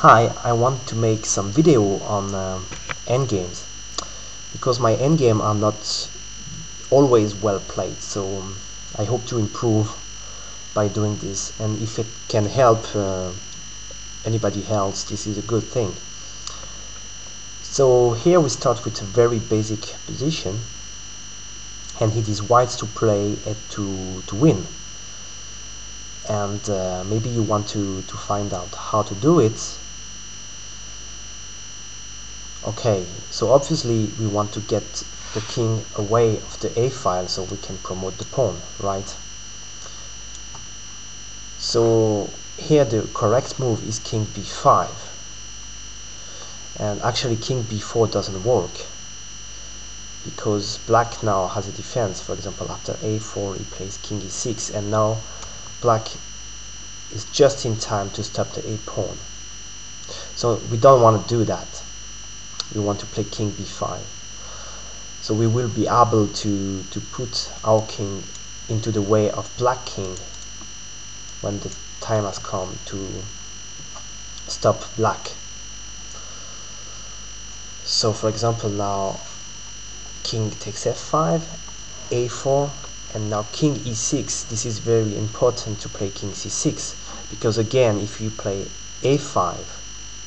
Hi, I want to make some video on endgames because my endgame are not always well played, so I hope to improve by doing this, and if it can help anybody else, this is a good thing. So here we start with a very basic position, and it is white to play to win, and maybe you want to find out how to do it. Okay, so obviously we want to get the king away of the A file so we can promote the pawn, right? So here the correct move is king b5, and actually king b4 doesn't work because black now has a defense. For example, after a4 he plays king e6, and now black is just in time to stop the a pawn. So we don't want to do that. We want to play king b5. So we will be able to put our king into the way of black king when the time has come to stop black. So for example, now king takes f5, a4, and now king e6. This is very important to play king c6, because again, if you play a5,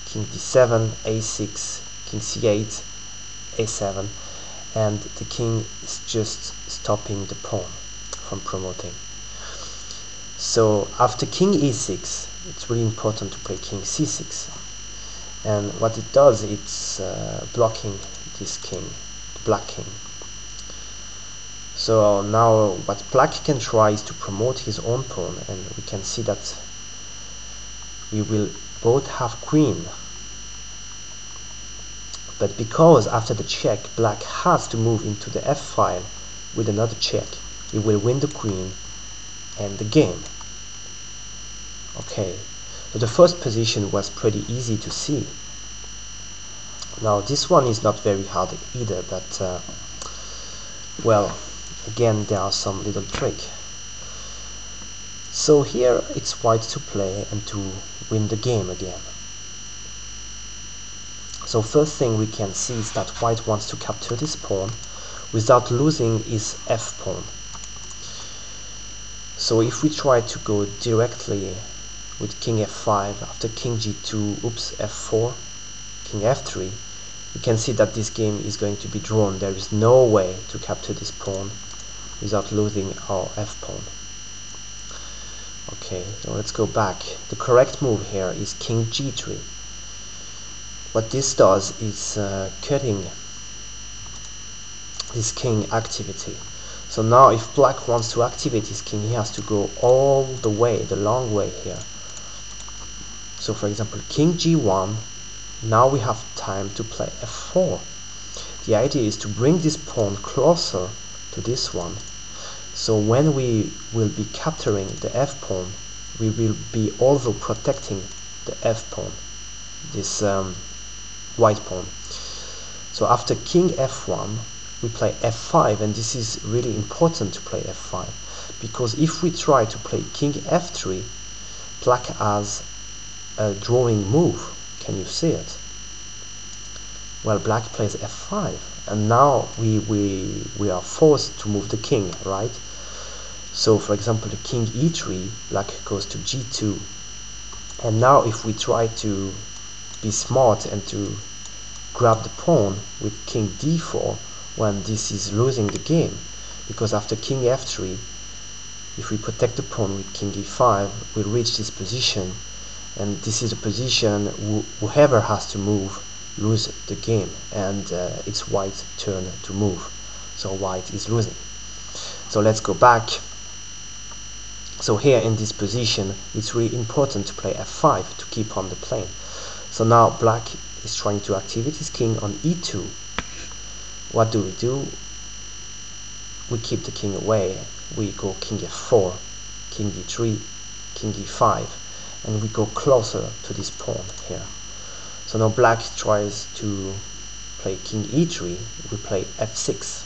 king d7, a6, king c8, a7, and the king is just stopping the pawn from promoting. So after king e6, it's really important to play king c6, and what it does, it's blocking this king, the black king. So now what black can try is to promote his own pawn, and we can see that we will both have queen, but because after the check black has to move into the f file with another check, he will win the queen and the game. Okay, so the first position was pretty easy to see. Now this one is not very hard either, but well, again, there are some little trick. So here it's white to play and to win the game again. So first thing we can see is that white wants to capture this pawn without losing his f pawn. So if we try to go directly with king f5 after king g2, oops, f4, king f3, we can see that this game is going to be drawn. There is no way to capture this pawn without losing our f pawn. Okay, so let's go back. The correct move here is king g3. What this does is cutting this king activity. So now if black wants to activate his king, he has to go all the way, the long way here. So for example, king g1, now we have time to play f4. The idea is to bring this pawn closer to this one. So when we will be capturing the f pawn, we will be also protecting the f pawn, this white pawn. So after king f1, we play f5, and this is really important to play f5, because if we try to play king f3, black has a drawing move. Can you see it? Well, black plays f5, and now we are forced to move the king, right? So for example, the king e3, black goes to g2, and now if we try to be smart and to grab the pawn with king d4, when this is losing the game, because after king f3, if we protect the pawn with king e5, we'll reach this position, and this is a position whoever has to move lose the game, and it's white's turn to move, so white is losing. So let's go back. So here in this position, it's really important to play f5 to keep on the plane. So now black is trying to activate his king on e2. What do? We keep the king away. We go king f4, king d3, king e5, and we go closer to this pawn here. So now black tries to play king e3, we play f6.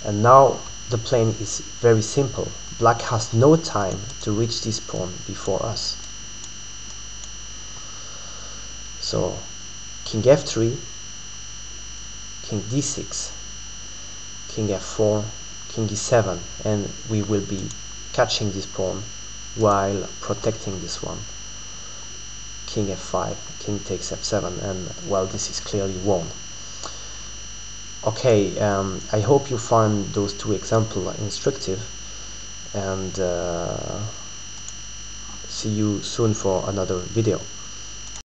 And now the plan is very simple. Black has no time to reach this pawn before us. So king f3, king d6, king f4, king e7, and we will be catching this pawn while protecting this one. King f5, king takes f7, and well, this is clearly won. Okay, I hope you find those two examples instructive, and see you soon for another video.